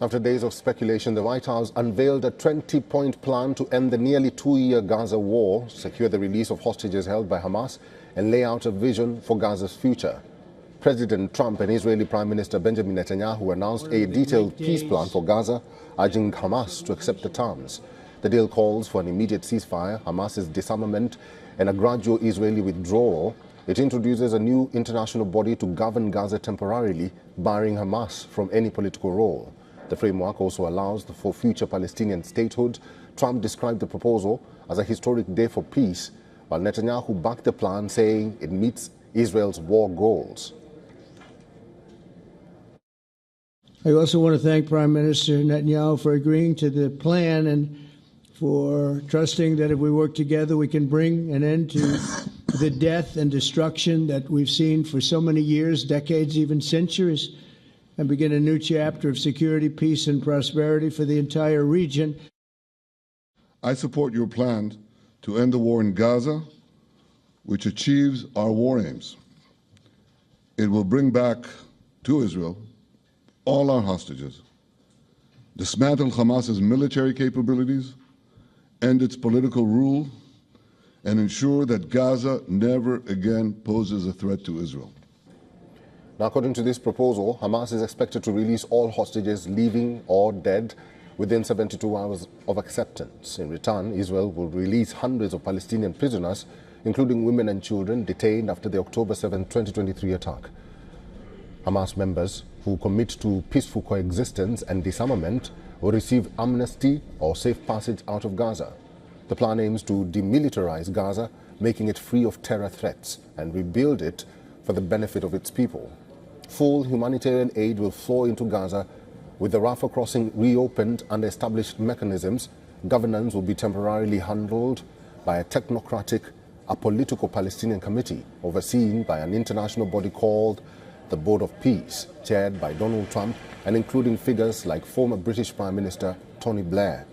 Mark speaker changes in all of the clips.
Speaker 1: After days of speculation, the White House unveiled a 20-point plan to end the nearly two-year Gaza war, secure the release of hostages held by Hamas, and lay out a vision for Gaza's future. President Trump and Israeli Prime Minister Benjamin Netanyahu announced a detailed peace plan for Gaza, urging Hamas to accept the terms. The deal calls for an immediate ceasefire, Hamas's disarmament, and a gradual Israeli withdrawal. It introduces a new international body to govern Gaza temporarily, barring Hamas from any political role. The framework also allows for future Palestinian statehood. Trump described the proposal as a historic day for peace, while Netanyahu backed the plan, saying it meets Israel's war goals.
Speaker 2: I also want to thank Prime Minister Netanyahu for agreeing to the plan and for trusting that if we work together, we can bring an end to the death and destruction that we've seen for so many years, decades, even centuries, and begin a new chapter of security, peace, and prosperity for the entire region.
Speaker 3: I support your plan to end the war in Gaza, which achieves our war aims. It will bring back to Israel all our hostages, dismantle Hamas's military capabilities, end its political rule, and ensure that Gaza never again poses a threat to Israel.
Speaker 1: Now, according to this proposal, Hamas is expected to release all hostages living or dead within 72 hours of acceptance. In return, Israel will release hundreds of Palestinian prisoners, including women and children, detained after the October 7, 2023 attack. Hamas members who commit to peaceful coexistence and disarmament will receive amnesty or safe passage out of Gaza. The plan aims to demilitarize Gaza, making it free of terror threats, and rebuild it for the benefit of its people. Full humanitarian aid will flow into Gaza. With the Rafah crossing reopened under established mechanisms, governance will be temporarily handled by a technocratic, apolitical Palestinian committee overseen by an international body called the Board of Peace, chaired by Donald Trump and including figures like former British Prime Minister Tony Blair.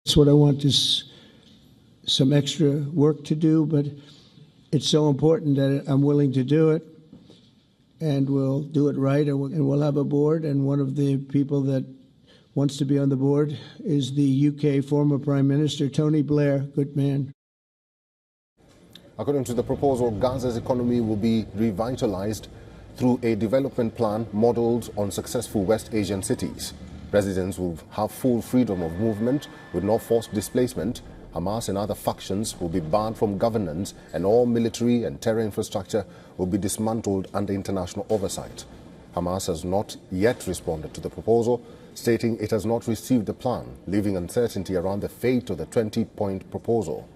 Speaker 2: That's what I want, is some extra work to do, but it's so important that I'm willing to do it, and we'll do it right, and we'll have a board, and one of the people that wants to be on the board is the UK former Prime Minister, Tony Blair, good man.
Speaker 1: According to the proposal, Gaza's economy will be revitalized through a development plan modeled on successful West Asian cities. Residents will have full freedom of movement with no forced displacement. Hamas and other factions will be barred from governance, and all military and terror infrastructure will be dismantled under international oversight. Hamas has not yet responded to the proposal, stating it has not received the plan, leaving uncertainty around the fate of the 20-point proposal.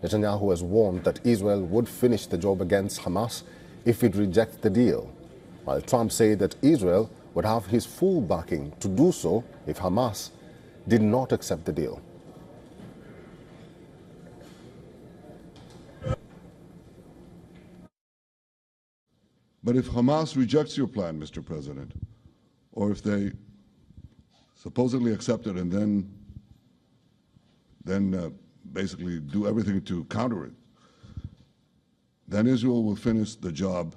Speaker 1: Netanyahu has warned that Israel would finish the job against Hamas if it rejects the deal, while Trump said that Israel would have his full backing to do so if Hamas did not accept the deal.
Speaker 3: But if Hamas rejects your plan, Mr. President, or if they supposedly accept it and then basically do everything to counter it, then Israel will finish the job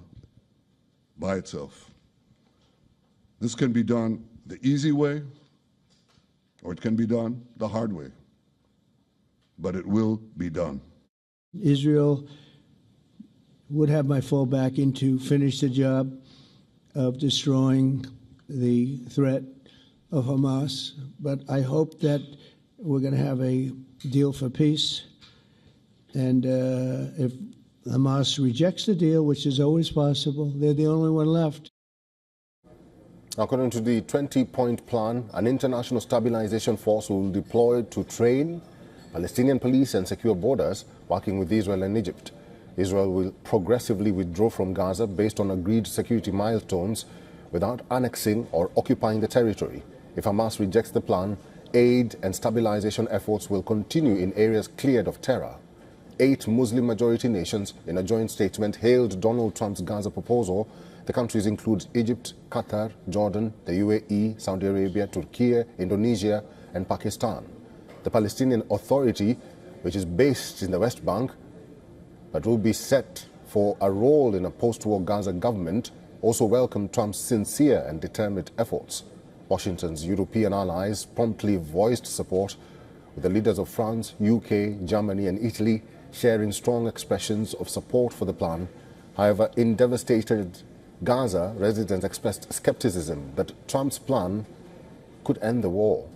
Speaker 3: by itself. This can be done the easy way, or it can be done the hard way, but it will be done.
Speaker 2: Israel would have my full backing to finish the job of destroying the threat of Hamas, but I hope that we're going to have a deal for peace, and if Hamas rejects the deal, which is always possible, they're the only one left.
Speaker 1: According to the 20-point plan, an international stabilization force will be deployed to train Palestinian police and secure borders, working with Israel and Egypt. Israel will progressively withdraw from Gaza based on agreed security milestones without annexing or occupying the territory. If Hamas rejects the plan, aid and stabilization efforts will continue in areas cleared of terror. 8 Muslim-majority nations, in a joint statement, hailed Donald Trump's Gaza proposal. The countries include Egypt, Qatar, Jordan, the UAE, Saudi Arabia, Turkey, Indonesia, and Pakistan. The Palestinian Authority, which is based in the West Bank, but will be set for a role in a post-war Gaza government, also welcomed Trump's sincere and determined efforts. Washington's European allies promptly voiced support, with the leaders of France, UK, Germany and Italy sharing strong expressions of support for the plan. However, in devastated Gaza, residents expressed skepticism that Trump's plan could end the war.